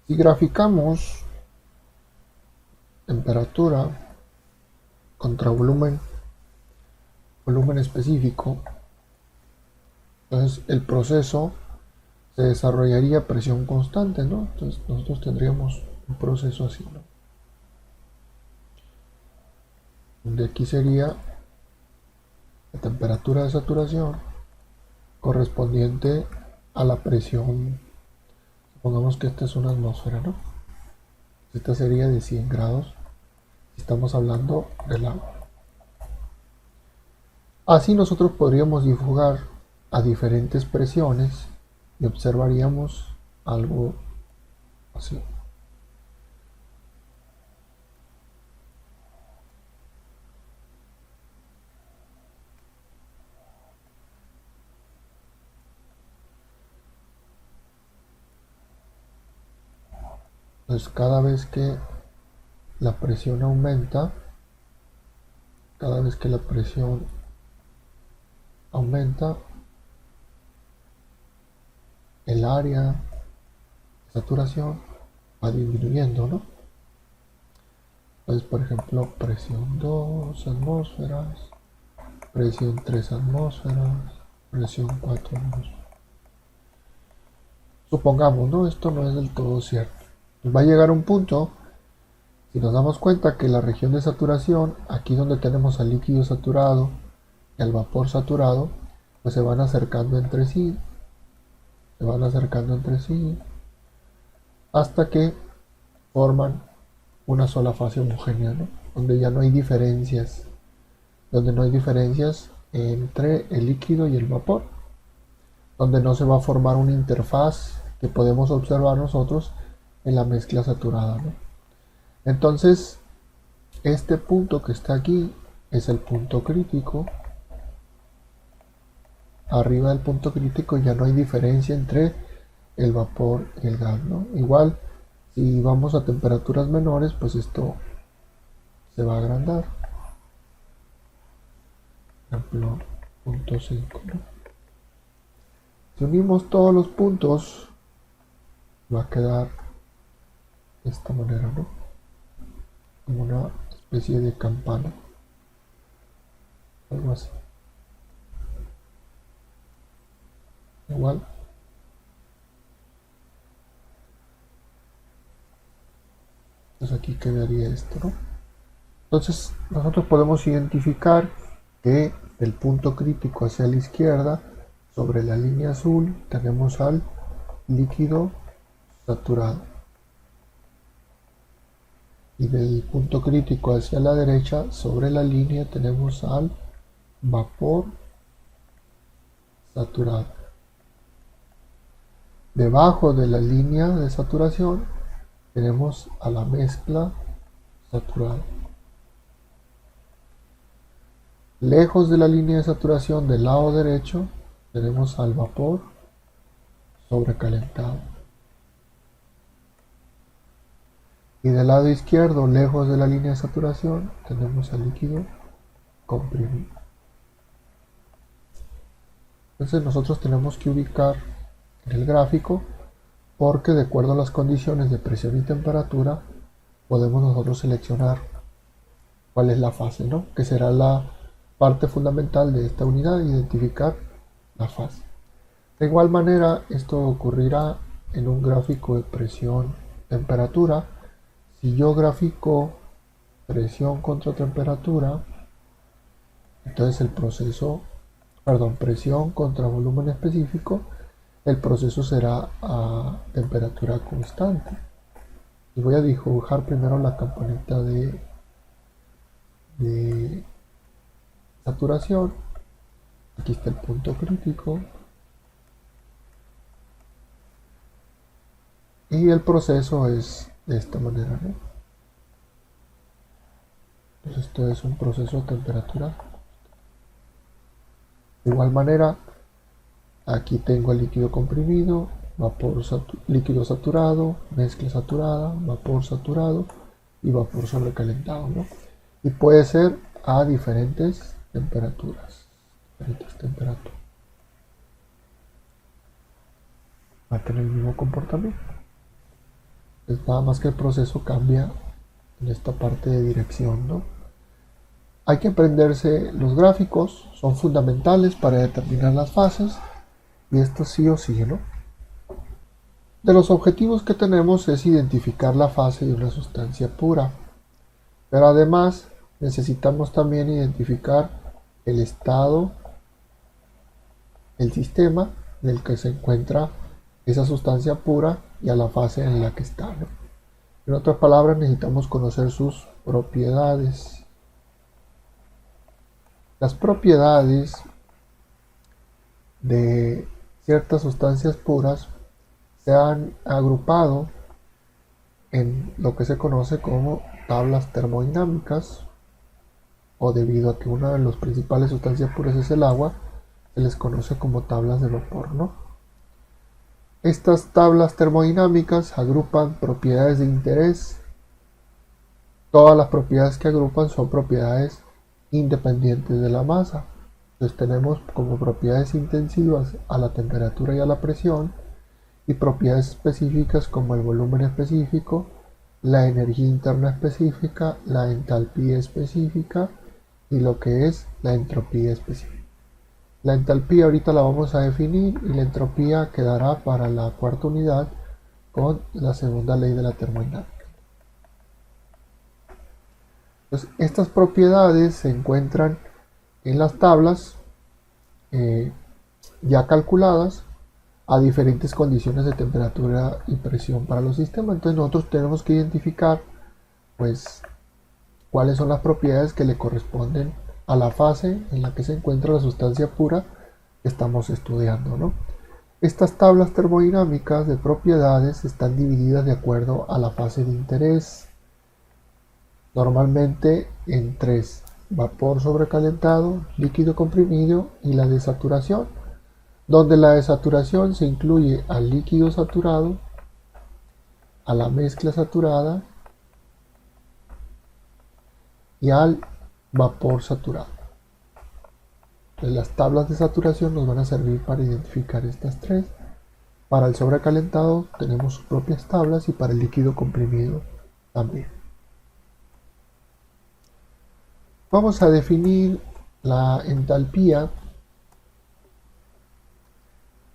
Si graficamos temperatura contra volumen específico, entonces el proceso se desarrollaría a presión constante, ¿no? Entonces nosotros tendríamos un proceso así, ¿no? Donde aquí sería la temperatura de saturación correspondiente a la presión. Supongamos que esta es una atmósfera, ¿no? Esta sería de 100 grados si estamos hablando del agua. Así nosotros podríamos dibujar a diferentes presiones y observaríamos algo así. Entonces cada vez que la presión aumenta, cada vez que la presión aumenta, el área de saturación va disminuyendo, ¿no? Entonces, por ejemplo, presión 2 atmósferas, presión 3 atmósferas, presión 4 atmósferas. Supongamos, ¿no? Esto no es del todo cierto. Va a llegar un punto, si nos damos cuenta que la región de saturación, aquí donde tenemos al líquido saturado y al vapor saturado, pues se van acercando entre sí, hasta que forman una sola fase homogénea, ¿no? Donde ya no hay diferencias, entre el líquido y el vapor, donde no se va a formar una interfaz que podemos observar nosotros en la mezcla saturada, ¿no? Entonces, este punto que está aquí es el punto crítico. Arriba del punto crítico ya no hay diferencia entre el vapor y el gas, ¿no? Igual, si vamos a temperaturas menores, pues esto se va a agrandar. Por ejemplo, punto 5, ¿no? Si unimos todos los puntos, va a quedar de esta manera, ¿no? Como una especie de campana, algo así. Igual, pues aquí quedaría esto, ¿no? Entonces, nosotros podemos identificar que del punto crítico hacia la izquierda, sobre la línea azul, tenemos al líquido saturado. Y del punto crítico hacia la derecha, sobre la línea, tenemos al vapor saturado. Debajo de la línea de saturación, tenemos a la mezcla saturada. Lejos de la línea de saturación del lado derecho, tenemos al vapor sobrecalentado. Y del lado izquierdo, lejos de la línea de saturación, tenemos al líquido comprimido. Entonces nosotros tenemos que ubicar en el gráfico, porque de acuerdo a las condiciones de presión y temperatura, podemos nosotros seleccionar cuál es la fase, ¿no? Que será la parte fundamental de esta unidad, identificar la fase. De igual manera, esto ocurrirá en un gráfico de presión-temperatura. Si yo grafico presión contra temperatura, entonces presión contra volumen específico, el proceso será a temperatura constante. Y voy a dibujar primero la campanita de saturación. Aquí está el punto crítico. Y el proceso es de esta manera, ¿no? Entonces esto es un proceso de temperatura. De igual manera, aquí tengo el líquido comprimido, líquido saturado, mezcla saturada, vapor saturado y vapor sobrecalentado, ¿no? Y puede ser a diferentes temperaturas. Va a tener el mismo comportamiento. Es nada más que el proceso cambia en esta parte de dirección, ¿no? Hay que aprenderse los gráficos, son fundamentales para determinar las fases, y esto sí o sí, ¿no? De los objetivos que tenemos es identificar la fase de una sustancia pura, pero además necesitamos también identificar el estado, el sistema en el que se encuentra esa sustancia pura y a la fase en la que está, ¿no? En otras palabras, necesitamos conocer sus propiedades. Las propiedades de ciertas sustancias puras se han agrupado en lo que se conoce como tablas termodinámicas, o debido a que una de las principales sustancias puras es el agua, se les conoce como tablas de vapor, ¿no? Estas tablas termodinámicas agrupan propiedades de interés. Todas las propiedades que agrupan son propiedades independientes de la masa. Entonces tenemos como propiedades intensivas a la temperatura y a la presión, y propiedades específicas como el volumen específico, la energía interna específica, la entalpía específica y lo que es la entropía específica. La entalpía ahorita la vamos a definir, y la entropía quedará para la cuarta unidad con la segunda ley de la termodinámica. Entonces, estas propiedades se encuentran en las tablas ya calculadas a diferentes condiciones de temperatura y presión para los sistemas. Entonces nosotros tenemos que identificar pues cuáles son las propiedades que le corresponden a la fase en la que se encuentra la sustancia pura que estamos estudiando, ¿no? Estas tablas termodinámicas de propiedades están divididas de acuerdo a la fase de interés, normalmente en tres: vapor sobrecalentado, líquido comprimido y la desaturación, donde la desaturación se incluye al líquido saturado, a la mezcla saturada y al vapor saturado. Entonces, las tablas de saturación nos van a servir para identificar estas tres. Para el sobrecalentado tenemos sus propias tablas, y para el líquido comprimido también. Vamos a definir la entalpía,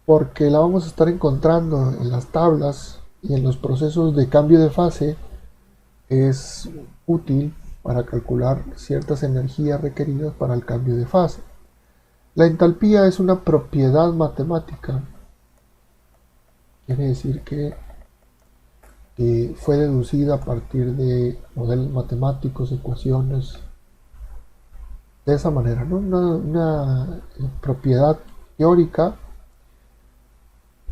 porque la vamos a estar encontrando en las tablas y en los procesos de cambio de fase. Es útil para calcular ciertas energías requeridas para el cambio de fase. La entalpía es una propiedad matemática, quiere decir que fue deducida a partir de modelos matemáticos, ecuaciones, de esa manera, ¿no? Una propiedad teórica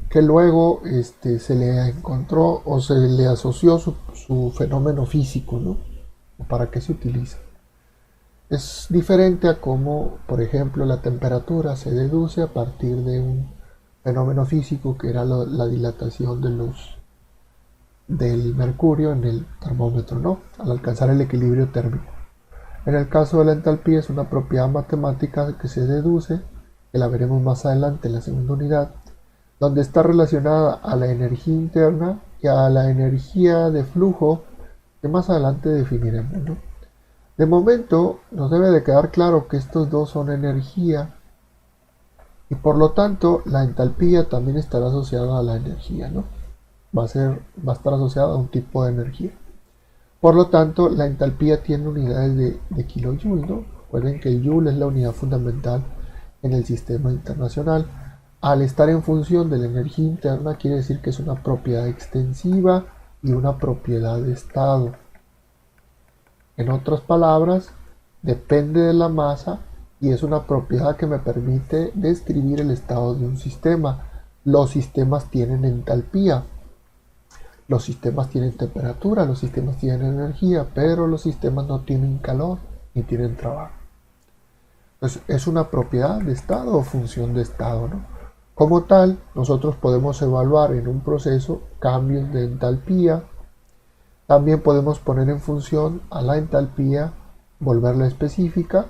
que luego se le encontró o se le asoció su fenómeno físico, ¿no? ¿Para qué se utiliza? Es diferente a cómo, por ejemplo, la temperatura se deduce a partir de un fenómeno físico que era la dilatación del mercurio en el termómetro, ¿no? Al alcanzar el equilibrio térmico. En el caso de la entalpía es una propiedad matemática que se deduce, que la veremos más adelante en la segunda unidad, donde está relacionada a la energía interna y a la energía de flujo, que más adelante definiremos, ¿no? De momento nos debe de quedar claro que estos dos son energía, y por lo tanto la entalpía también estará asociada a la energía, ¿no? Va a estar asociada a un tipo de energía. Por lo tanto, la entalpía tiene unidades de kilojoule, ¿no? Recuerden que el joule es la unidad fundamental en el sistema internacional. Al estar en función de la energía interna, quiere decir que es una propiedad extensiva y una propiedad de estado. En otras palabras, depende de la masa y es una propiedad que me permite describir el estado de un sistema. Los sistemas tienen entalpía, los sistemas tienen temperatura, los sistemas tienen energía, pero los sistemas no tienen calor ni tienen trabajo. Entonces, es una propiedad de estado o función de estado, ¿no? Como tal, nosotros podemos evaluar en un proceso cambios de entalpía. También podemos poner en función a la entalpía, volverla específica.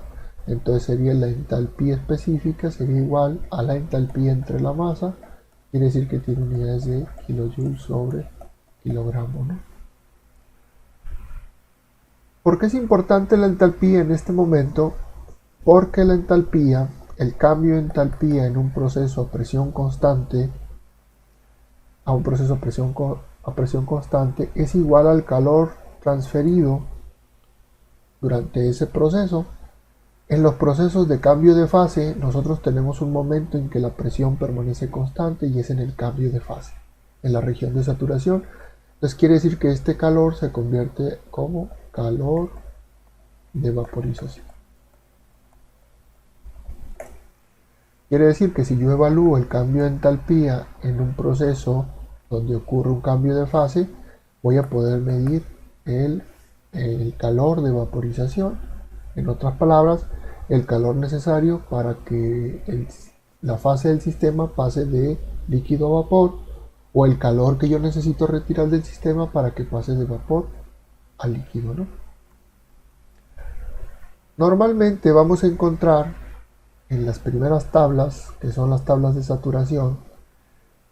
Entonces sería la entalpía específica, sería igual a la entalpía entre la masa. Quiere decir que tiene unidades de kilojoule sobre kilogramo, ¿no? ¿Por qué es importante la entalpía en este momento? Porque la entalpía, el cambio de entalpía en un proceso a presión constante, a un proceso a presión constante, es igual al calor transferido durante ese proceso. En los procesos de cambio de fase, nosotros tenemos un momento en que la presión permanece constante y es en el cambio de fase, en la región de saturación. Entonces quiere decir que este calor se convierte como calor de vaporización. Quiere decir que si yo evalúo el cambio de entalpía en un proceso donde ocurre un cambio de fase, voy a poder medir el calor de vaporización. En otras palabras, el calor necesario para que la fase del sistema pase de líquido a vapor, o el calor que yo necesito retirar del sistema para que pase de vapor a líquido, ¿no? Normalmente vamos a encontrar en las primeras tablas, que son las tablas de saturación,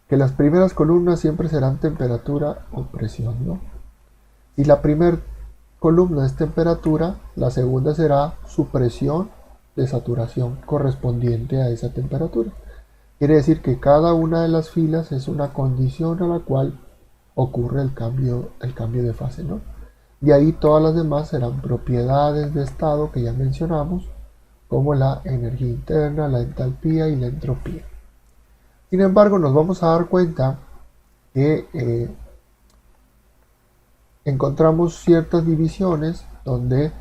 que las primeras columnas siempre serán temperatura o presión, ¿no? Si la primera columna es temperatura, la segunda será su presión de saturación correspondiente a esa temperatura. Quiere decir que cada una de las filas es una condición a la cual ocurre el cambio de fase, ¿no? De ahí todas las demás serán propiedades de estado que ya mencionamos, como la energía interna, la entalpía y la entropía. Sin embargo, nos vamos a dar cuenta que encontramos ciertas divisiones donde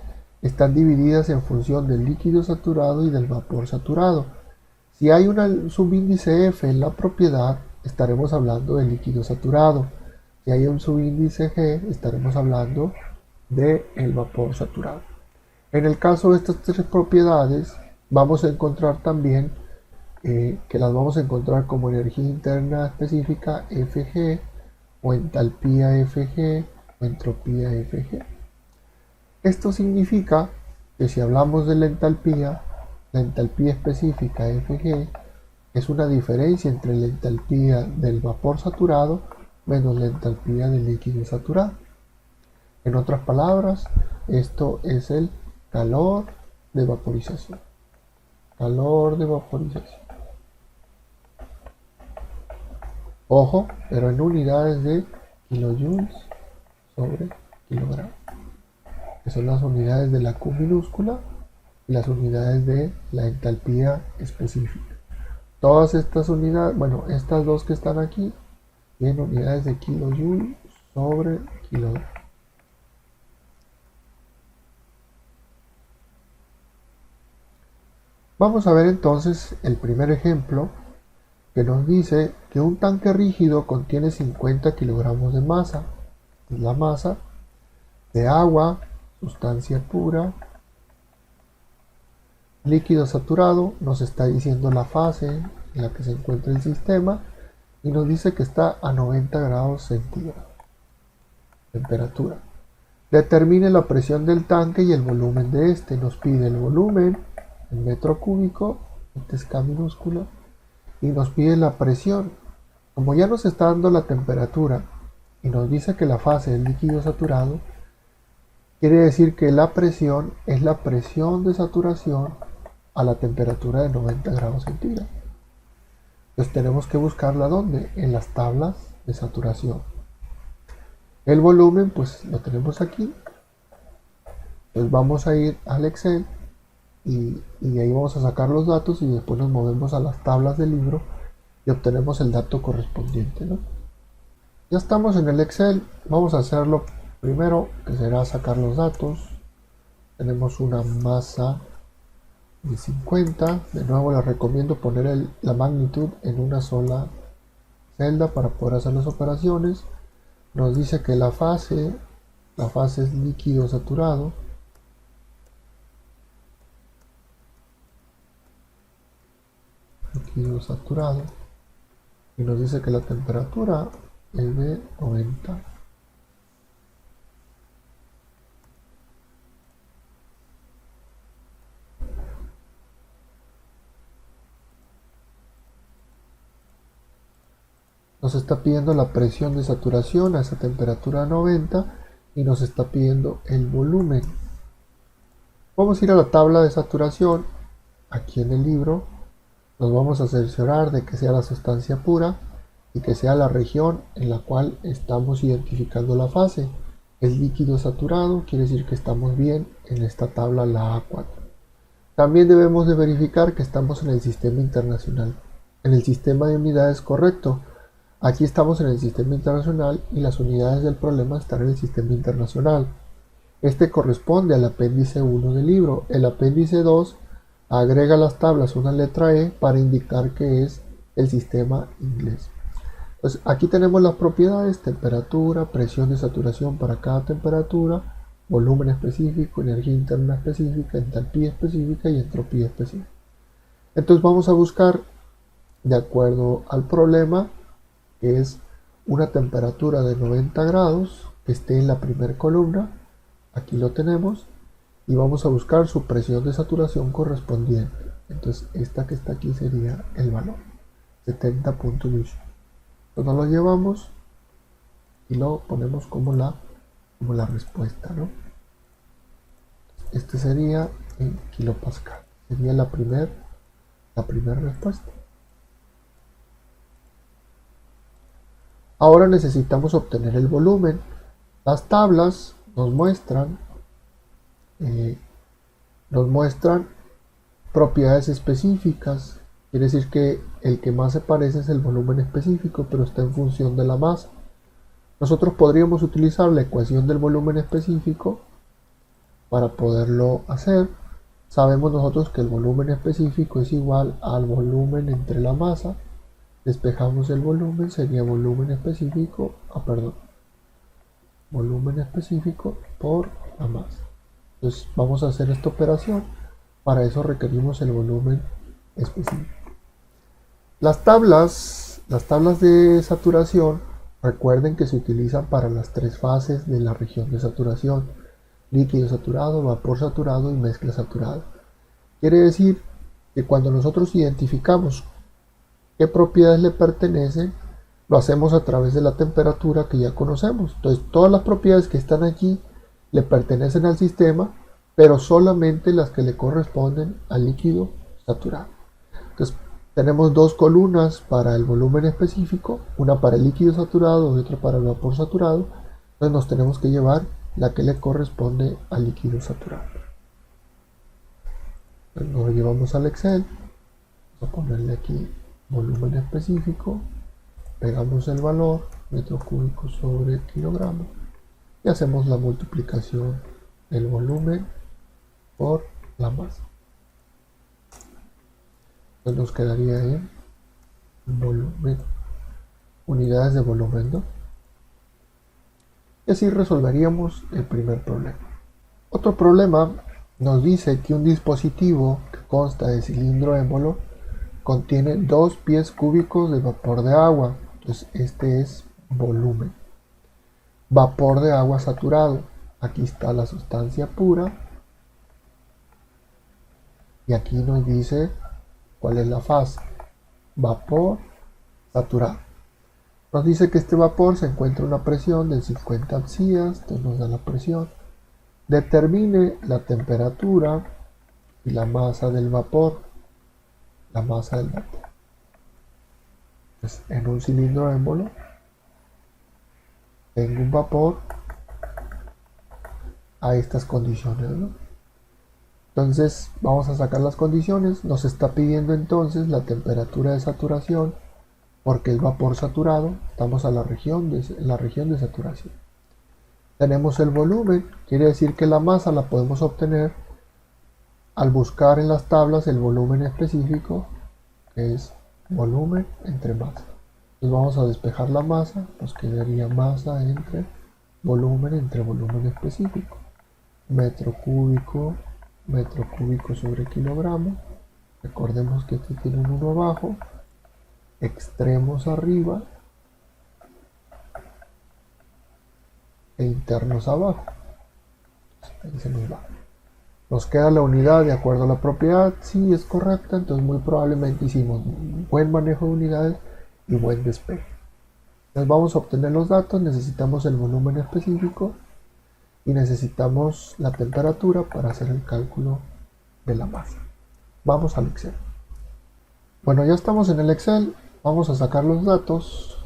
están divididas en función del líquido saturado y del vapor saturado. Si hay un subíndice F en la propiedad, estaremos hablando de líquido saturado. Si hay un subíndice G, estaremos hablando del vapor saturado. En el caso de estas tres propiedades, vamos a encontrar también que las vamos a encontrar como energía interna específica Fg, o entalpía Fg, o entropía Fg. Esto significa que si hablamos de la entalpía específica Fg es una diferencia entre la entalpía del vapor saturado menos la entalpía del líquido saturado. En otras palabras, esto es el calor de vaporización. Calor de vaporización. Ojo, pero en unidades de kilojoules sobre kilogramo, que son las unidades de la Q minúscula y las unidades de la entalpía específica. Todas estas unidades, bueno, estas dos que están aquí, tienen unidades de kilojoule sobre kilogramo. Vamos a ver entonces el primer ejemplo, que nos dice que un tanque rígido contiene 50 kilogramos de masa. Es la masa de agua, sustancia pura, líquido saturado. Nos está diciendo la fase en la que se encuentra el sistema y nos dice que está a 90 grados centígrados. Temperatura. Determine la presión del tanque y el volumen de este. Nos pide el volumen en metro cúbico, este es K minúscula, y nos pide la presión. Como ya nos está dando la temperatura y nos dice que la fase es líquido saturado, quiere decir que la presión es la presión de saturación a la temperatura de 90 grados centígrados. Entonces tenemos que buscarla ¿dónde? En las tablas de saturación. El volumen pues lo tenemos aquí. Entonces vamos a ir al Excel y ahí vamos a sacar los datos y después nos movemos a las tablas del libro y obtenemos el dato correspondiente, ¿no? Ya estamos en el Excel, vamos a hacerlo primero, que será sacar los datos. Tenemos una masa de 50, de nuevo les recomiendo poner la magnitud en una sola celda para poder hacer las operaciones. Nos dice que la fase es líquido saturado. Líquido saturado. Y nos dice que la temperatura es de 90. nos está pidiendo la presión de saturación a esa temperatura 90 y nos está pidiendo el volumen. Vamos a ir a la tabla de saturación, aquí en el libro, nos vamos a cerciorar de que sea la sustancia pura y que sea la región en la cual estamos identificando la fase. Es líquido saturado, quiere decir que estamos bien en esta tabla, la A4. También debemos de verificar que estamos en el sistema internacional. En el sistema de unidades correcto. Aquí estamos en el sistema internacional y las unidades del problema están en el sistema internacional. Este corresponde al apéndice 1 del libro. El apéndice 2 agrega a las tablas una letra E para indicar que es el sistema inglés. Pues aquí tenemos las propiedades: temperatura, presión de saturación para cada temperatura, volumen específico, energía interna específica, entalpía específica y entropía específica. Entonces vamos a buscar, de acuerdo al problema, que es una temperatura de 90 grados que esté en la primera columna. Aquí lo tenemos. Y vamos a buscar su presión de saturación correspondiente. Entonces esta que está aquí sería el valor, 70.8. Entonces lo llevamos y lo ponemos como la respuesta, ¿no? Este sería en kilopascal. Sería la primera respuesta. Ahora necesitamos obtener el volumen. Las tablas nos muestran propiedades específicas. Quiere decir que el que más se parece es el volumen específico, pero está en función de la masa. Nosotros podríamos utilizar la ecuación del volumen específico para poderlo hacer. Sabemos nosotros que el volumen específico es igual al volumen entre la masa. Despejamos el volumen, sería volumen específico por la masa. Entonces vamos a hacer esta operación. Para eso requerimos el volumen específico. Las tablas de saturación, recuerden que se utilizan para las tres fases de la región de saturación: líquido saturado, vapor saturado y mezcla saturada. Quiere decir que cuando nosotros identificamos qué propiedades le pertenecen, lo hacemos a través de la temperatura que ya conocemos. Entonces todas las propiedades que están aquí le pertenecen al sistema, pero solamente las que le corresponden al líquido saturado. Entonces tenemos dos columnas para el volumen específico, una para el líquido saturado y otra para el vapor saturado. Entonces nos tenemos que llevar la que le corresponde al líquido saturado. Entonces nos lo llevamos al Excel. Vamos a ponerle aquí volumen específico, pegamos el valor, metro cúbico sobre kilogramo, y hacemos la multiplicación del volumen por la masa. Entonces nos quedaría en volumen, unidades de volumen, ¿no? Y así resolveríamos el primer problema. Otro problema nos dice que un dispositivo que consta de cilindro émbolo contiene 2 pies cúbicos de vapor de agua. Entonces este es volumen. Vapor de agua saturado. Aquí está la sustancia pura. Y aquí nos dice cuál es la fase. Vapor saturado. Nos dice que este vapor se encuentra a una presión de 50 atzias. Entonces nos da la presión. Determine la temperatura y la masa del vapor. Pues en un cilindro émbolo tengo un vapor a estas condiciones, ¿no? Entonces vamos a sacar las condiciones. Nos está pidiendo entonces la temperatura de saturación, porque es vapor saturado. Estamos en la región de saturación. Tenemos el volumen, quiere decir que la masa la podemos obtener al buscar en las tablas el volumen específico, que es volumen entre masa. Entonces vamos a despejar la masa, nos quedaría masa entre volumen específico. Metro cúbico sobre kilogramo. Recordemos que aquí tiene un 1 abajo, extremos arriba e internos abajo. Ahí se nos va. Nos queda la unidad de acuerdo a la propiedad. Sí, es correcta, entonces muy probablemente hicimos buen manejo de unidades y buen despeje. Entonces vamos a obtener los datos, necesitamos el volumen específico y necesitamos la temperatura para hacer el cálculo de la masa. Vamos al Excel. Bueno, ya estamos en el Excel, vamos a sacar los datos,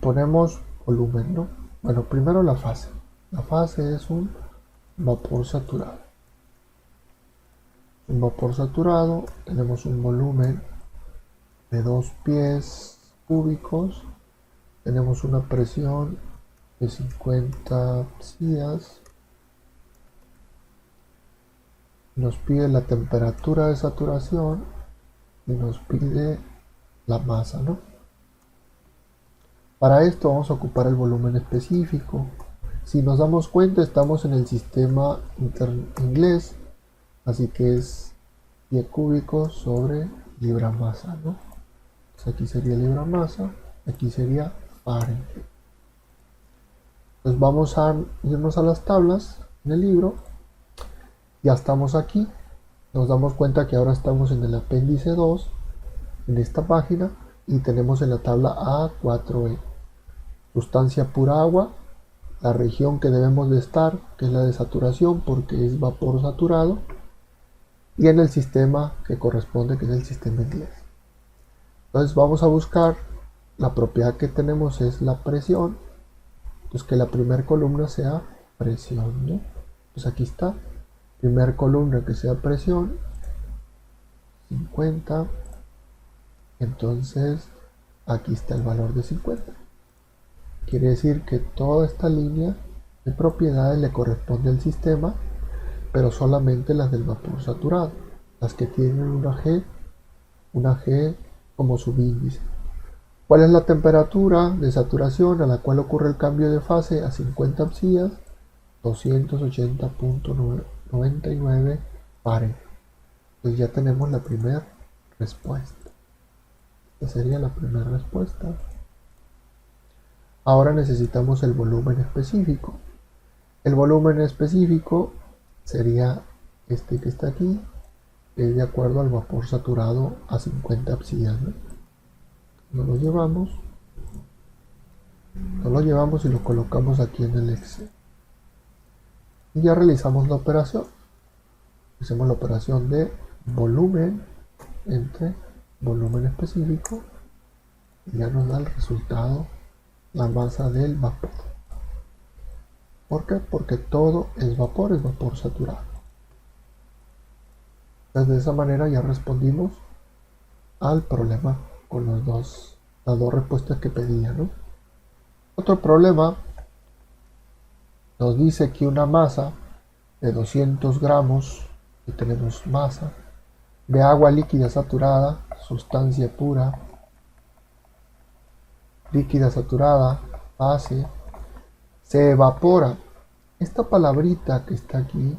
ponemos volumen, ¿no? Bueno, primero la fase. La fase es un vapor saturado. Un vapor saturado, tenemos un volumen de 2 pies cúbicos, tenemos una presión de 50 psias, nos pide la temperatura de saturación y nos pide la masa, ¿no? Para esto vamos a ocupar el volumen específico. Si nos damos cuenta, estamos en el sistema inglés, así que es pie cúbico sobre libra masa, ¿no? Entonces aquí sería libra masa, aquí sería Fahrenheit. Entonces vamos a irnos a las tablas en el libro. Ya estamos aquí. Nos damos cuenta que ahora estamos en el apéndice 2, en esta página, y tenemos en la tabla A4E. Sustancia pura agua, la región que debemos de estar, que es la de saturación, porque es vapor saturado, y en el sistema que corresponde, que es el sistema inglés. Entonces vamos a buscar, la propiedad que tenemos es la presión, entonces que la primera columna sea presión, ¿no? Pues aquí está, primera columna que sea presión, 50, entonces aquí está el valor de 50. Quiere decir que toda esta línea de propiedades le corresponde al sistema, pero solamente las del vapor saturado, las que tienen una G como subíndice. ¿Cuál es la temperatura de saturación a la cual ocurre el cambio de fase a 50 psias? 280.99 Fahrenheit. Entonces ya tenemos la primera respuesta. Esta sería la primera respuesta. Ahora necesitamos el volumen específico. El volumen específico sería este que está aquí, que es de acuerdo al vapor saturado a 50 psias, ¿no? Nos lo llevamos y lo colocamos aquí en el Excel. Y ya realizamos la operación. Hacemos la operación de volumen entre volumen específico y ya nos da el resultado, la masa del vapor. ¿Por qué? Porque todo es vapor saturado. Entonces de esa manera ya respondimos al problema con las dos respuestas que pedía, ¿no? Otro problema nos dice que una masa de 200 gramos, y tenemos masa, de agua líquida saturada, sustancia pura, líquida saturada, fase, se evapora. Esta palabrita que está aquí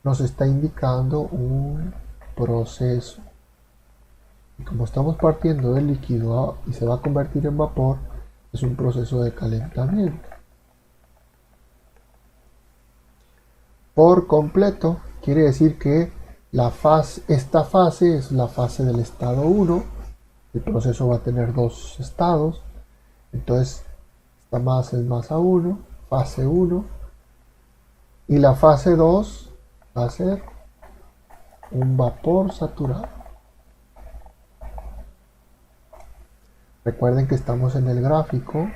nos está indicando un proceso. Y como estamos partiendo del líquido y se va a convertir en vapor, es un proceso de calentamiento. Por completo quiere decir que esta fase es la fase del estado 1. El proceso va a tener dos estados. Entonces esta masa es masa 1, fase 1. Y la fase 2 va a ser un vapor saturado. Recuerden que estamos en el gráfico.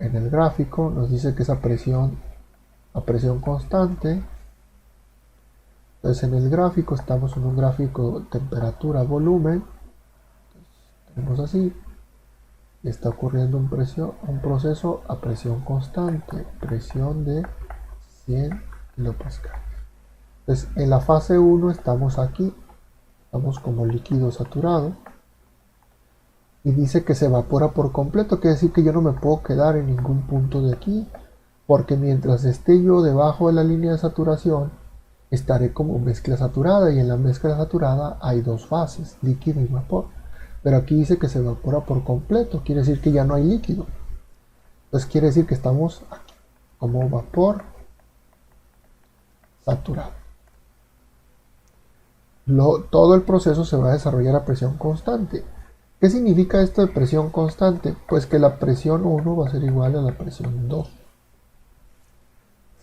En el gráfico nos dice que esa presión a presión constante. Entonces en el gráfico estamos en un gráfico temperatura volumen. Tenemos así. Y está ocurriendo un proceso a presión constante. Presión de 100 kilopascales. Entonces en la fase 1 estamos aquí. Estamos como líquido saturado. Y dice que se evapora por completo, quiere decir que yo no me puedo quedar en ningún punto de aquí, porque mientras esté yo debajo de la línea de saturación, estaré como mezcla saturada, y en la mezcla saturada hay dos fases, líquido y vapor. Pero aquí dice que se evapora por completo, quiere decir que ya no hay líquido. Entonces quiere decir que estamos aquí, como vapor saturado. Todo el proceso se va a desarrollar a presión constante. ¿Qué significa esto de presión constante? Pues que la presión 1 va a ser igual a la presión 2.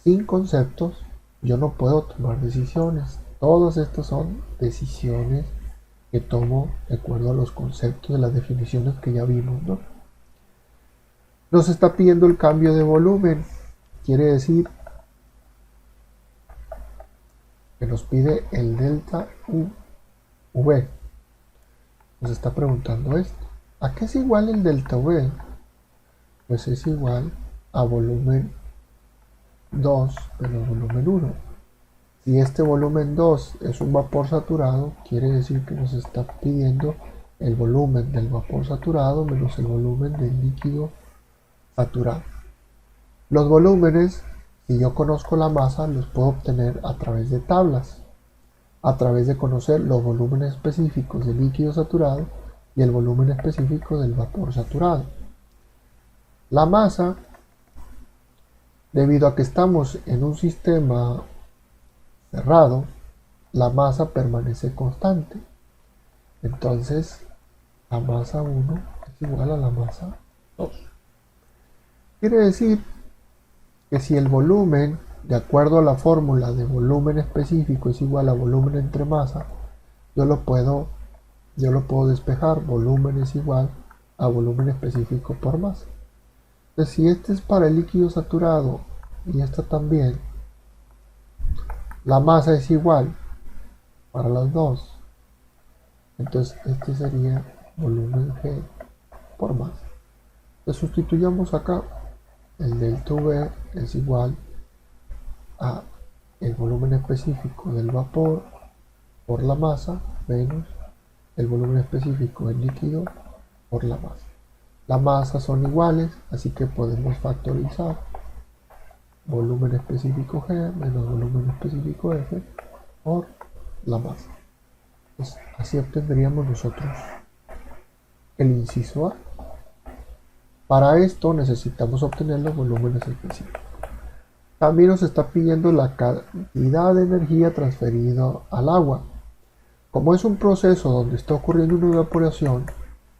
Sin conceptos, yo no puedo tomar decisiones. Todas estas son decisiones que tomo de acuerdo a los conceptos de las definiciones que ya vimos, ¿no? Nos está pidiendo el cambio de volumen. Quiere decir que nos pide el delta V. Nos está preguntando esto. ¿A qué es igual el delta V? Pues es igual a volumen 2 menos volumen 1. Si este volumen 2 es un vapor saturado, quiere decir que nos está pidiendo el volumen del vapor saturado menos el volumen del líquido saturado. Los volúmenes, si yo conozco la masa, los puedo obtener a través de tablas, a través de conocer los volúmenes específicos del líquido saturado y el volumen específico del vapor saturado. La masa, debido a que estamos en un sistema cerrado, la masa permanece constante. Entonces, la masa 1 es igual a la masa 2. Quiere decir que si el volumen, de acuerdo a la fórmula de volumen específico, es igual a volumen entre masa, yo lo puedo despejar. Volumen es igual a volumen específico por masa. Entonces, si este es para el líquido saturado y esta también, la masa es igual para las dos. Entonces, este sería volumen G por masa. Entonces, sustituyamos acá. El delta V es igual a el volumen específico del vapor por la masa menos el volumen específico del líquido por la masa. Las masas son iguales, así que podemos factorizar volumen específico G menos volumen específico F por la masa. Pues así obtendríamos nosotros el inciso A. Para esto necesitamos obtener los volúmenes específicos. También nos está pidiendo la cantidad de energía transferida al agua. Como es un proceso donde está ocurriendo una evaporación,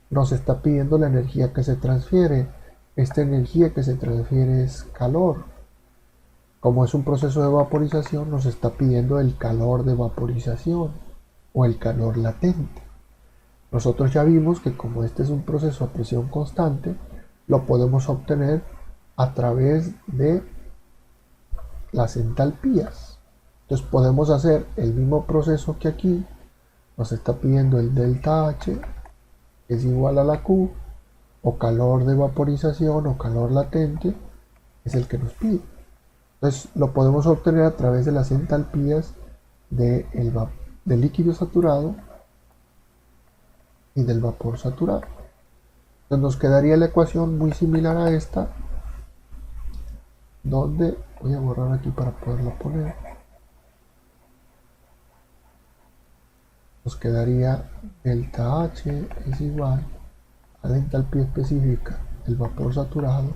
nos está pidiendo la energía que se transfiere. Esta energía que se transfiere es calor. Como es un proceso de vaporización, nos está pidiendo el calor de vaporización o el calor latente. Nosotros ya vimos que como este es un proceso a presión constante, lo podemos obtener a través de las entalpías. Entonces podemos hacer el mismo proceso que aquí. Nos está pidiendo el delta H, que es igual a la Q, o calor de vaporización o calor latente, es el que nos pide. Entonces lo podemos obtener a través de las entalpías del líquido saturado y del vapor saturado. Entonces nos quedaría la ecuación muy similar a esta, donde voy a borrar aquí para poderla poner. Nos quedaría delta H es igual a la entalpía específica del vapor saturado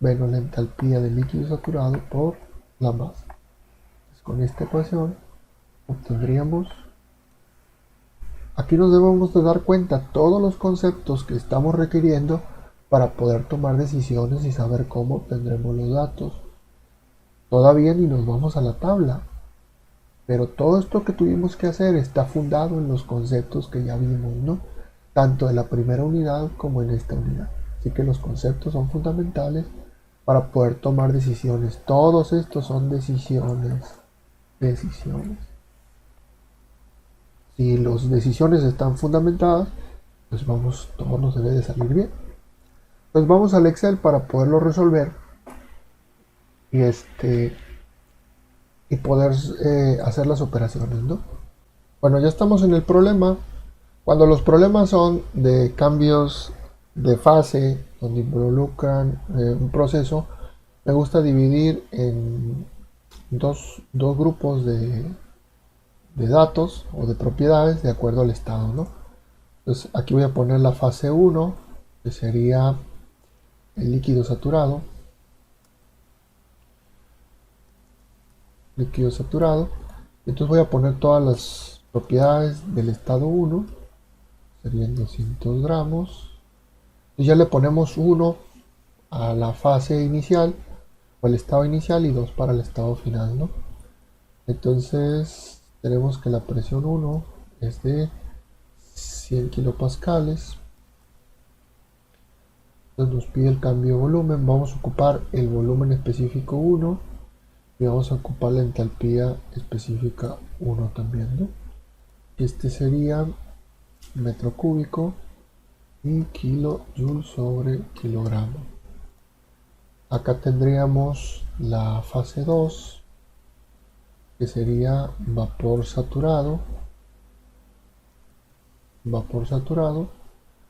menos la entalpía del líquido saturado por la masa. Entonces, con esta ecuación obtendríamos, aquí nos debemos de dar cuenta todos los conceptos que estamos requiriendo para poder tomar decisiones y saber cómo obtendremos los datos. Todavía ni nos vamos a la tabla, pero todo esto que tuvimos que hacer está fundado en los conceptos que ya vimos, ¿no? Tanto en la primera unidad como en esta unidad. Así que los conceptos son fundamentales para poder tomar decisiones. Todos estos son decisiones. Si las decisiones están fundamentadas, pues todo nos debe de salir bien. Pues vamos al Excel para poderlo resolver y poder hacer las operaciones, ¿no? Bueno, ya estamos en el problema. Cuando los problemas son de cambios de fase, donde involucran un proceso, me gusta dividir en dos grupos de datos o de propiedades de acuerdo al estado, ¿no? Entonces aquí voy a poner la fase 1, que sería el líquido saturado. Entonces voy a poner todas las propiedades del estado 1, serían 200 gramos. Y ya le ponemos 1 a la fase inicial o el estado inicial y 2 para el estado final, ¿no? Entonces tenemos que la presión 1 es de 100 kilopascales. Entonces nos pide el cambio de volumen. Vamos a ocupar el volumen específico 1 y vamos a ocupar la entalpía específica 1 también, ¿no? Este sería metro cúbico y kilojoule sobre kilogramo. Acá tendríamos la fase 2, que sería vapor saturado. Vapor saturado,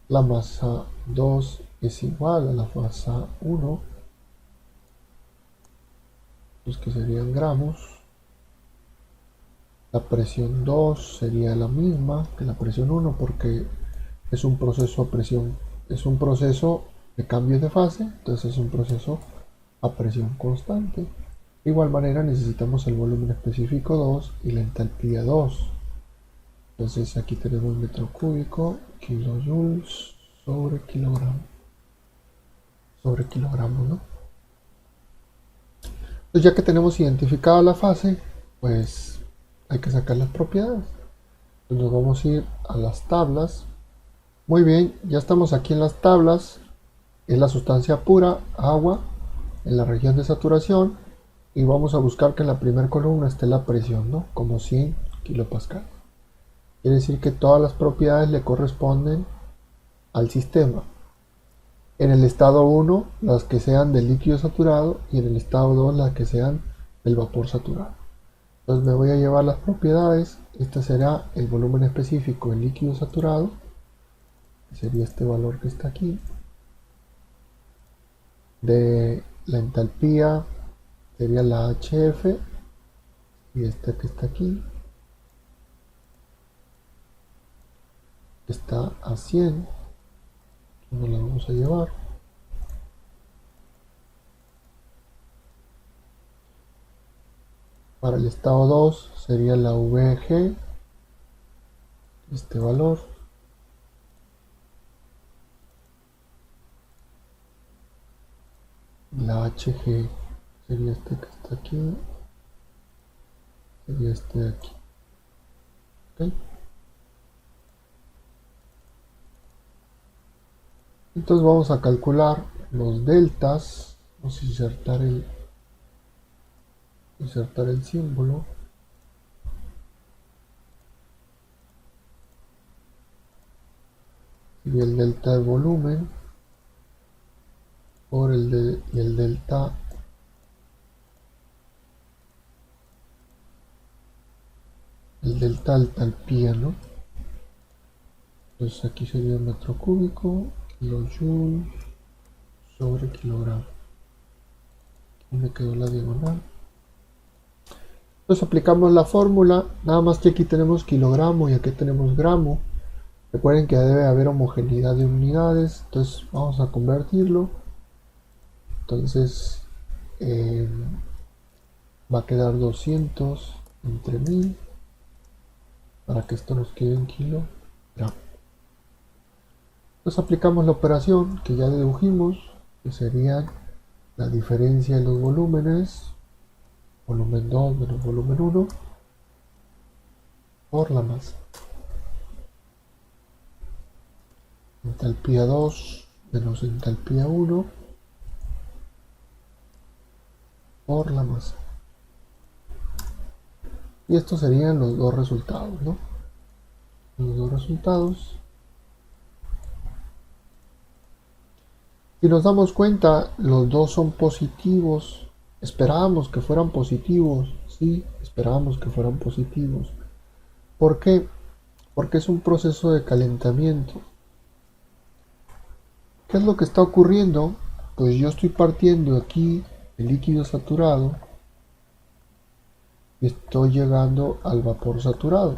la masa 2 es igual a la masa 1, los que serían gramos. La presión 2 sería la misma que la presión 1 porque es un proceso a presión, es un proceso de cambio de fase, entonces es un proceso a presión constante. De igual manera necesitamos el volumen específico 2 y la entalpía 2. Entonces aquí tenemos metro cúbico, kilojoules sobre kilogramo. Sobre kilogramo, ¿no? Entonces ya que tenemos identificada la fase, pues hay que sacar las propiedades. Entonces nos vamos a ir a las tablas. Muy bien, ya estamos aquí en las tablas. Es la sustancia pura, agua, en la región de saturación. Y vamos a buscar que en la primera columna esté la presión, ¿no? Como 100 kilopascal. Quiere decir que todas las propiedades le corresponden al sistema. En el estado 1, las que sean del líquido saturado, y en el estado 2, las que sean del vapor saturado. Entonces me voy a llevar las propiedades. Este será el volumen específico del líquido saturado, que sería este valor que está aquí. De la entalpía sería la HF, y esta que está aquí está a 100. Nos la vamos a llevar. Para el estado 2 sería la VG, este valor. La HG sería este que está aquí. Sería este de aquí. ¿Okay? Entonces vamos a calcular los deltas. Vamos a insertar el símbolo. Y el delta de volumen por el delta entalpía, ¿no? Entonces aquí sería metro cúbico, kilojoule sobre kilogramo. Aquí me quedó la diagonal. Entonces aplicamos la fórmula, nada más que aquí tenemos kilogramo y aquí tenemos gramo. Recuerden que debe haber homogeneidad de unidades, entonces vamos a convertirlo. Entonces va a quedar 200 entre 1000 para que esto nos quede en kilogramo. Entonces aplicamos la operación que ya dedujimos, que sería la diferencia de los volúmenes, volumen 2 menos volumen 1, por la masa. Entalpía 2 menos entalpía 1 por la masa. Y estos serían los dos resultados, ¿no? Los dos resultados. Si nos damos cuenta, los dos son positivos. Esperábamos que fueran positivos, sí, esperábamos que fueran positivos. ¿Por qué? Porque es un proceso de calentamiento. ¿Qué es lo que está ocurriendo? Pues yo estoy partiendo aquí el líquido saturado y estoy llegando al vapor saturado.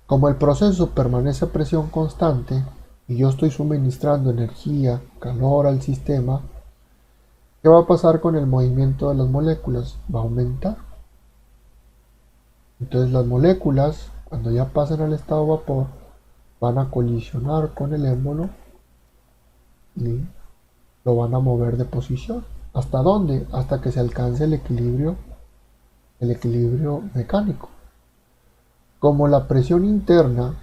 Como el proceso permanece a presión constante y yo estoy suministrando energía, calor al sistema, ¿qué va a pasar con el movimiento de las moléculas? Va a aumentar. Entonces las moléculas, Cuando ya pasen al estado vapor, van a colisionar con el émbolo y lo van a mover de posición. ¿Hasta dónde? Hasta que se alcance el equilibrio mecánico. Como la presión interna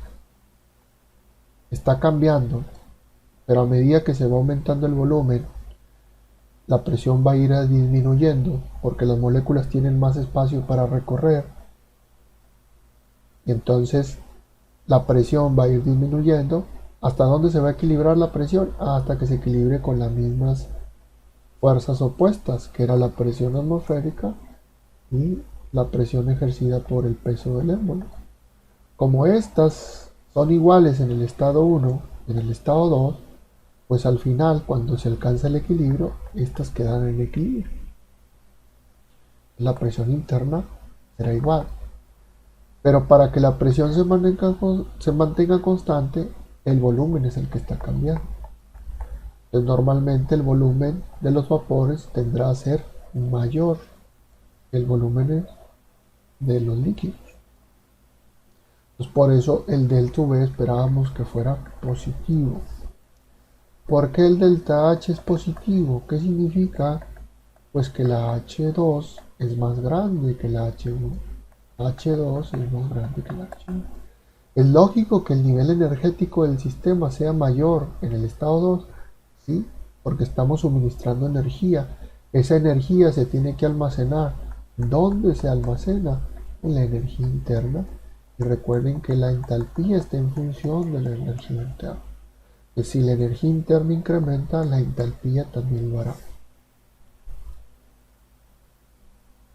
está cambiando, pero a medida que se va aumentando el volumen, la presión va a ir disminuyendo porque las moléculas tienen más espacio para recorrer y entonces la presión va a ir disminuyendo. ¿Hasta dónde se va a equilibrar la presión? Hasta que se equilibre con las mismas fuerzas opuestas, que era la presión atmosférica y la presión ejercida por el peso del émbolo. Como estas son iguales en el estado 1 y en el estado 2, pues al final, cuando se alcanza el equilibrio, estas quedan en equilibrio. La presión interna será igual. Pero para que la presión se mantenga constante, el volumen es el que está cambiando. Entonces, normalmente el volumen de los vapores tendrá a ser mayor que el volumen de los líquidos. Entonces, por eso el delta V esperábamos que fuera positivo. ¿Por qué el delta H es positivo? ¿Qué significa? Pues que la H2 es más grande que la H1. H2 es más grande que la H1. ¿Es lógico que el nivel energético del sistema sea mayor en el estado 2? Sí, porque estamos suministrando energía. Esa energía se tiene que almacenar. ¿Dónde se almacena? En la energía interna. Y recuerden que la entalpía está en función de la energía interna. Que si la energía interna incrementa, la entalpía también lo hará.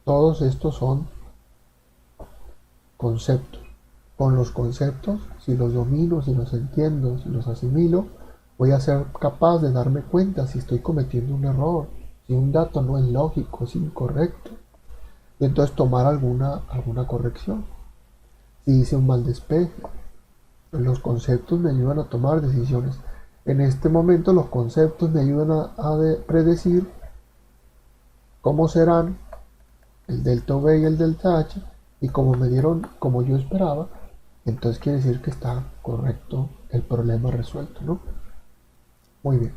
Todos estos son conceptos. Con los conceptos, si los domino, si los entiendo, si los asimilo, voy a ser capaz de darme cuenta si estoy cometiendo un error, si un dato no es lógico, es incorrecto, y entonces tomar alguna corrección. Si hice un mal despeje, los conceptos me ayudan a tomar decisiones. En este momento los conceptos me ayudan a predecir cómo serán el delta V y el delta H, y como me dieron como yo esperaba, entonces quiere decir que está correcto el problema resuelto, ¿no? Muy bien.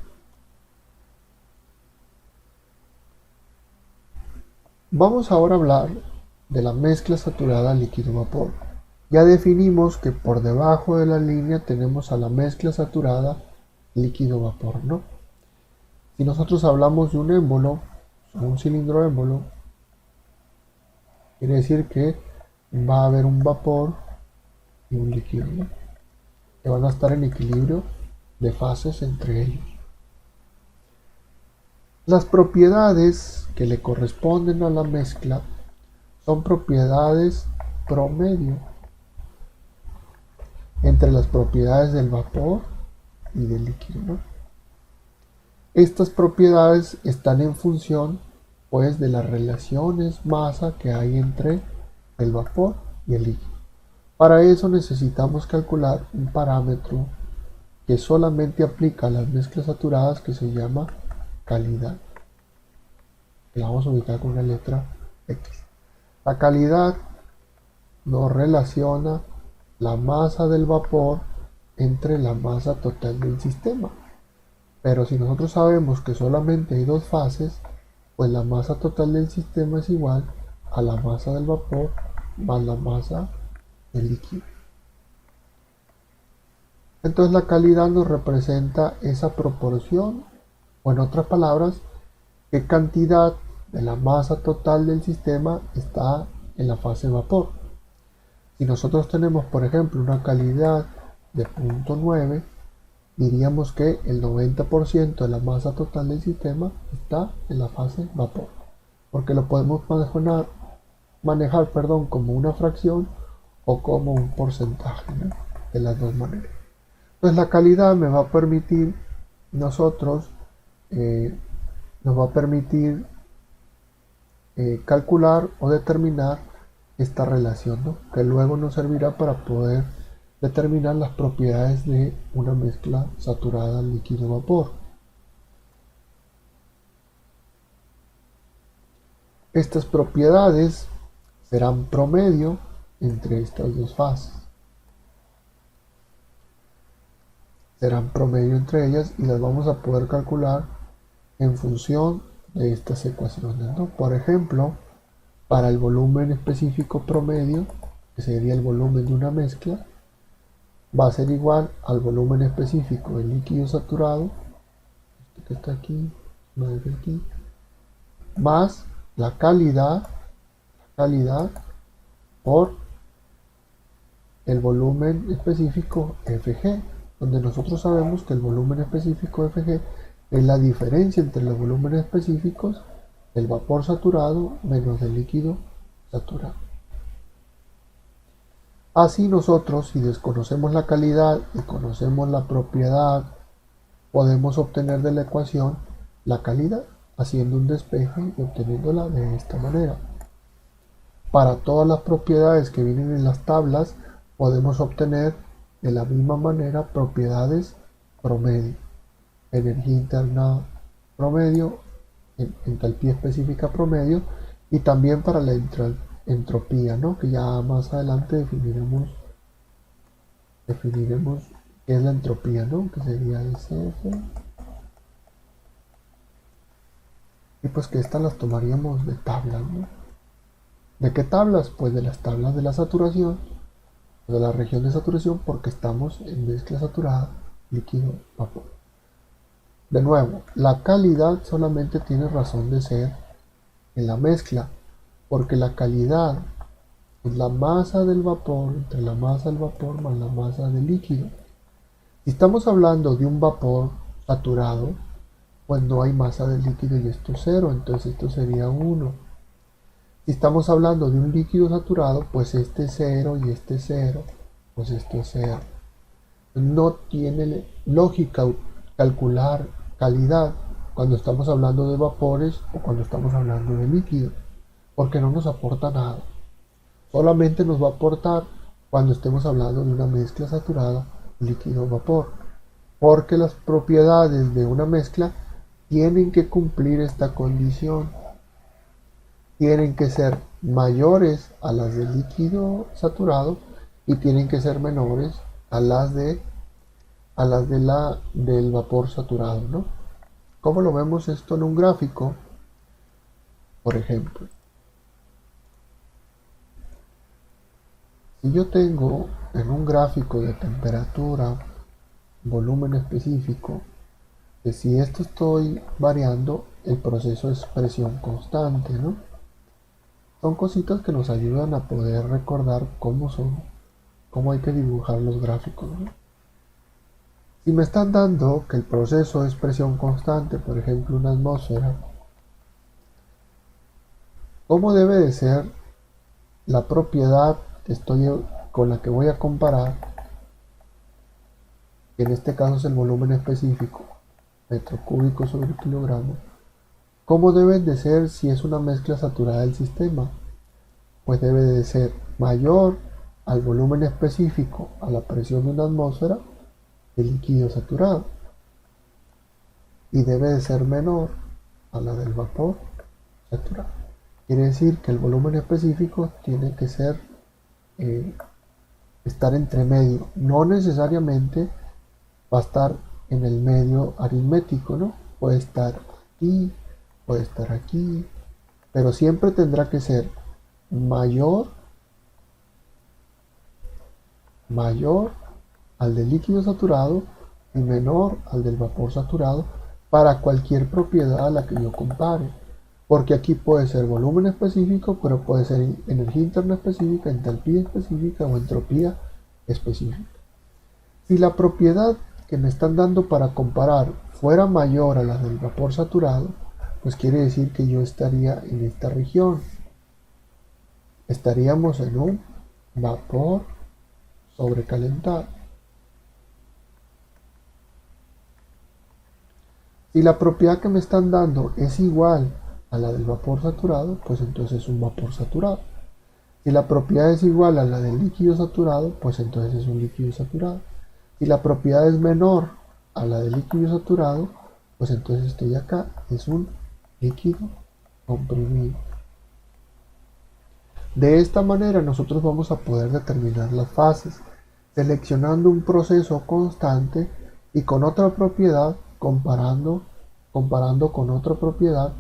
Vamos ahora a hablar de la mezcla saturada líquido-vapor. Ya definimos que por debajo de la línea tenemos a la mezcla saturada líquido-vapor, ¿no? Si nosotros hablamos de un émbolo, un cilindro émbolo, quiere decir que va a haber un vapor y un líquido, ¿no? Que van a estar en equilibrio de fases entre ellos. Las propiedades que le corresponden a la mezcla son propiedades promedio entre las propiedades del vapor y del líquido, ¿no? Estas propiedades están en función, pues, de las relaciones masa que hay entre el vapor y el líquido. Para eso necesitamos calcular un parámetro que solamente aplica a las mezclas saturadas, que se llama calidad. La vamos a ubicar con una letra X. La calidad nos relaciona la masa del vapor entre la masa total del sistema. Pero si nosotros sabemos que solamente hay dos fases, pues la masa total del sistema es igual a la masa del vapor más la masa del líquido. Entonces la calidad nos representa esa proporción, o en otras palabras, qué cantidad de la masa total del sistema está en la fase vapor. Si nosotros tenemos, por ejemplo, una calidad de 0.9, diríamos que el 90% de la masa total del sistema está en la fase vapor, porque lo podemos manejar como una fracción o como un porcentaje, ¿no? De las dos maneras. Entonces la calidad me va a permitir nos va a permitir calcular o determinar esta relación, ¿no? Que luego nos servirá para poder determinar las propiedades de una mezcla saturada líquido-vapor. Estas propiedades serán promedio entre estas dos fases. serán promedio entre ellas y las vamos a poder calcular en función de estas ecuaciones, ¿no? Por ejemplo, para el volumen específico promedio, que sería el volumen de una mezcla, va a ser igual al volumen específico del líquido saturado, este que está aquí, más la calidad por el volumen específico Fg, donde nosotros sabemos que el volumen específico Fg es la diferencia entre los volúmenes específicos del vapor saturado menos del líquido saturado. Así nosotros, si desconocemos la calidad y conocemos la propiedad, podemos obtener de la ecuación la calidad, haciendo un despeje y obteniéndola de esta manera. Para todas las propiedades que vienen en las tablas, podemos obtener de la misma manera propiedades promedio, energía interna promedio, entalpía específica promedio, y también para la entropía, ¿no? Que ya más adelante definiremos qué es la entropía, ¿no? Que sería SF. Y pues que estas las tomaríamos de tablas, ¿no? ¿De qué tablas? Pues de las tablas de la saturación, de la región de saturación, porque estamos en mezcla saturada, líquido, vapor. De nuevo, la calidad solamente tiene razón de ser en la mezcla, porque la calidad es la masa del vapor entre la masa del vapor más la masa del líquido. Si estamos hablando de un vapor saturado, pues no hay masa del líquido y esto es 0, entonces esto sería 1. Si estamos hablando de un líquido saturado, pues este es 0 y este es 0, pues esto es 0. No tiene lógica calcular calidad cuando estamos hablando de vapores o cuando estamos hablando de líquidos, porque no nos aporta nada. Solamente nos va a aportar cuando estemos hablando de una mezcla saturada líquido-vapor, porque las propiedades de una mezcla tienen que cumplir esta condición. Tienen que ser mayores a las del líquido saturado y tienen que ser menores a las del vapor saturado, ¿no? ¿Cómo lo vemos esto en un gráfico? Por ejemplo, si yo tengo en un gráfico de temperatura, volumen específico, que si esto estoy variando, el proceso es presión constante, ¿no? Son cositas que nos ayudan a poder recordar cómo hay que dibujar los gráficos, ¿no? Si me están dando que el proceso es presión constante, por ejemplo una atmósfera, ¿cómo debe de ser la propiedad con la que voy a comparar? Que en este caso es el volumen específico, metro cúbico sobre kilogramo. ¿Cómo debe de ser si es una mezcla saturada del sistema? Pues debe de ser mayor al volumen específico a la presión de una atmósfera del líquido saturado, y debe de ser menor a la del vapor saturado. Quiere decir que el volumen específico tiene que ser estar entre medio, no necesariamente va a estar en el medio aritmético, ¿no? Puede estar aquí, puede estar aquí, pero siempre tendrá que ser mayor al del líquido saturado y menor al del vapor saturado para cualquier propiedad a la que yo compare, porque aquí puede ser volumen específico, pero puede ser energía interna específica, entalpía específica o entropía específica. Si la propiedad que me están dando para comparar fuera mayor a la del vapor saturado, pues quiere decir que yo estaría en esta región. Estaríamos en un vapor sobrecalentado. Si la propiedad que me están dando es igual a la del vapor saturado, pues entonces es un vapor saturado. Si la propiedad es igual a la del líquido saturado, pues entonces es un líquido saturado. Si la propiedad es menor a la del líquido saturado, pues entonces estoy acá, es un líquido comprimido. De esta manera nosotros vamos a poder determinar las fases, seleccionando un proceso constante y con otra propiedad comparando con otra propiedad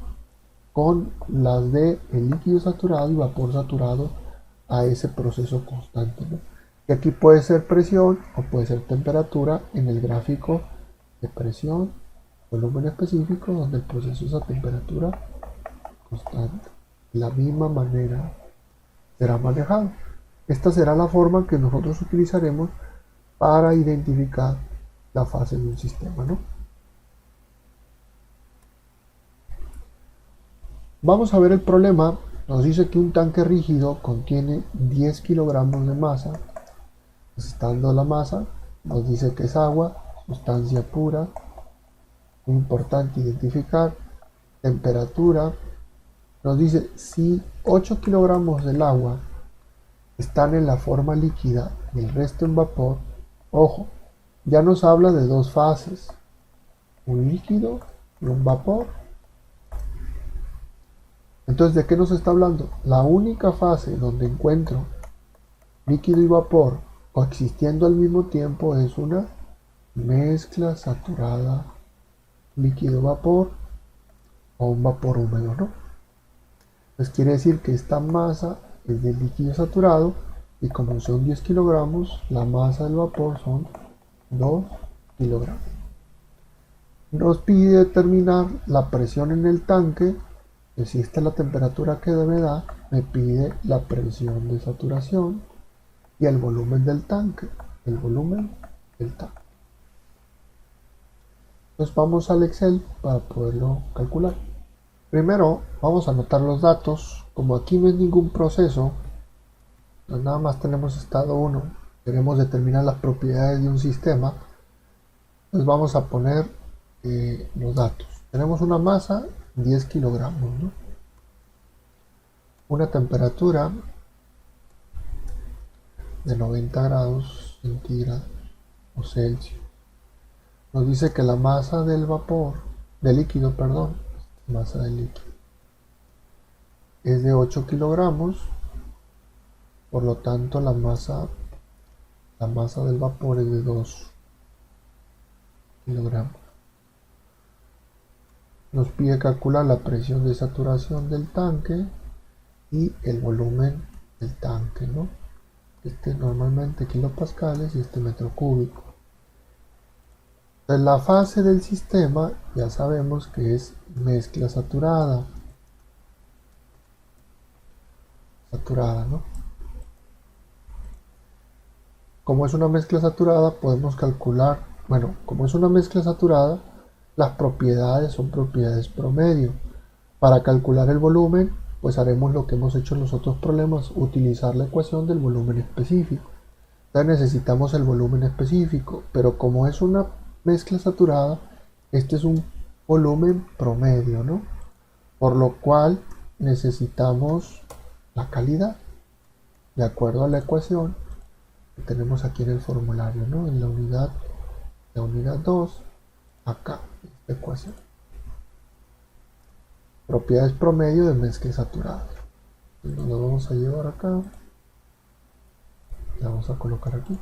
con las de el líquido saturado y vapor saturado a ese proceso constante, ¿no? Y aquí puede ser presión o puede ser temperatura en el gráfico de presión, volumen específico, donde el proceso es a temperatura constante. De la misma manera será manejado. Esta será la forma que nosotros utilizaremos para identificar la fase de un sistema, ¿no? Vamos a ver el problema. Nos dice que un tanque rígido contiene 10 kilogramos de masa. Estando la masa, nos dice que es agua, sustancia pura. Muy importante identificar. Temperatura. Nos dice si 8 kilogramos del agua están en la forma líquida y el resto en vapor. Ojo, ya nos habla de dos fases, un líquido y un vapor. Entonces, ¿de qué nos está hablando? La única fase donde encuentro líquido y vapor coexistiendo al mismo tiempo es una mezcla saturada líquido-vapor o un vapor húmedo, ¿no? Pues quiere decir que esta masa es de líquido saturado y como son 10 kilogramos, la masa del vapor son 2 kilogramos. Nos pide determinar la presión en el tanque, que si esta es la temperatura que me da, me pide la presión de saturación y el volumen del tanque, el volumen del tanque. Entonces vamos al Excel para poderlo calcular. Primero vamos a anotar los datos. Como aquí no es ningún proceso, pues nada más tenemos estado 1, queremos determinar las propiedades de un sistema, pues vamos a poner los datos. Tenemos una masa 10 kilogramos, ¿no? Una temperatura de 90 grados centígrados o Celsius. Nos dice que la masa del vapor, del líquido, perdón, masa del líquido, es de 8 kilogramos, por lo tanto la masa del vapor es de 2 kilogramos. Nos pide calcular la presión de saturación del tanque y el volumen del tanque, ¿no? Este normalmente kilopascales y este metro cúbico. En la fase del sistema ya sabemos que es mezcla saturada, ¿no? Como es una mezcla saturada, podemos calcular, bueno, como es una mezcla saturada, las propiedades son propiedades promedio. Para calcular el volumen, pues haremos lo que hemos hecho en los otros problemas, utilizar la ecuación del volumen específico. Entonces necesitamos el volumen específico, pero como es una mezcla saturada, este es un volumen promedio, ¿no? Por lo cual necesitamos la calidad, de acuerdo a la ecuación que tenemos aquí en el formulario, ¿no? En la unidad 2, acá, esta ecuación. Propiedades promedio de mezcla saturada. Entonces nos lo vamos a llevar acá. La vamos a colocar aquí.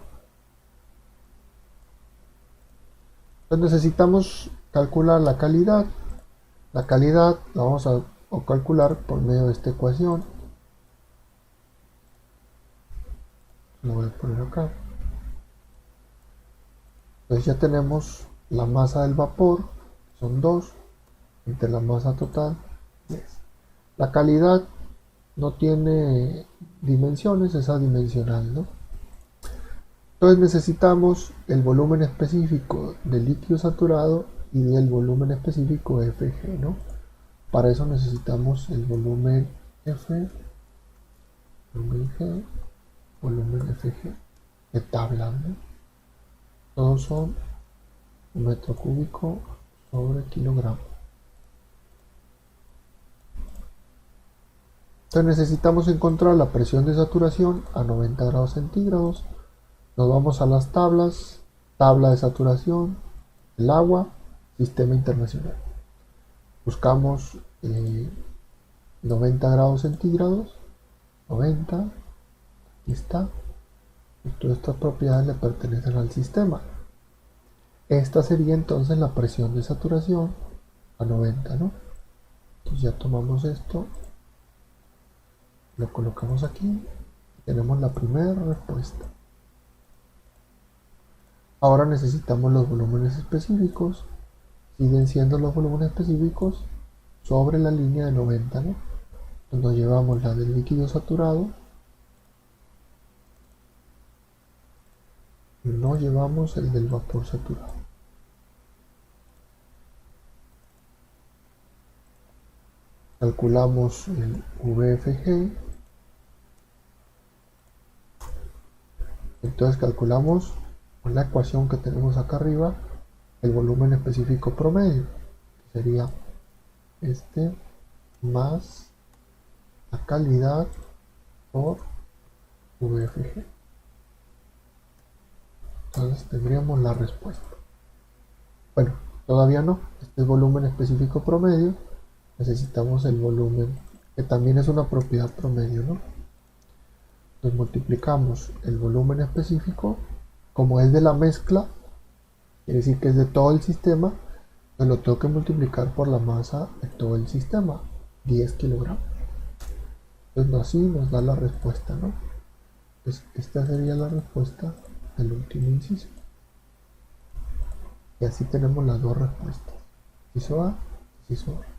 Entonces necesitamos calcular la calidad. La calidad la vamos a calcular por medio de esta ecuación. Lo voy a poner acá. Entonces ya tenemos la masa del vapor, son 2, entre la masa total, 10. La calidad no tiene dimensiones, es adimensional, ¿no? Entonces necesitamos el volumen específico del líquido saturado y del volumen específico Fg, ¿no? Para eso necesitamos el volumen F, volumen G, volumen Fg de tabla, ¿no? Todos son metro cúbico sobre kilogramo. Entonces necesitamos encontrar la presión de saturación a 90 grados centígrados. Nos vamos a las tablas, tabla de saturación, el agua, sistema internacional. Buscamos 90 grados centígrados, 90, aquí está. Y todas estas propiedades le pertenecen al sistema. Esta sería entonces la presión de saturación a 90, ¿no? Entonces ya tomamos esto, lo colocamos aquí y tenemos la primera respuesta. Ahora necesitamos los volúmenes específicos. Siguen siendo los volúmenes específicos sobre la línea de 90, ¿no? Cuando llevamos la del líquido saturado, no llevamos el del vapor saturado. Calculamos el VFG. Entonces calculamos con la ecuación que tenemos acá arriba el volumen específico promedio, que sería este más la calidad por VFG. Entonces tendríamos la respuesta. Bueno, todavía no. Este es volumen específico promedio. Necesitamos el volumen, que también es una propiedad promedio, ¿no? Entonces multiplicamos el volumen específico, como es de la mezcla, quiere decir que es de todo el sistema, pues lo tengo que multiplicar por la masa de todo el sistema, 10 kilogramos. Entonces así nos da la respuesta, ¿no? Pues esta sería la respuesta del último inciso. Y así tenemos las dos respuestas, inciso A, inciso B.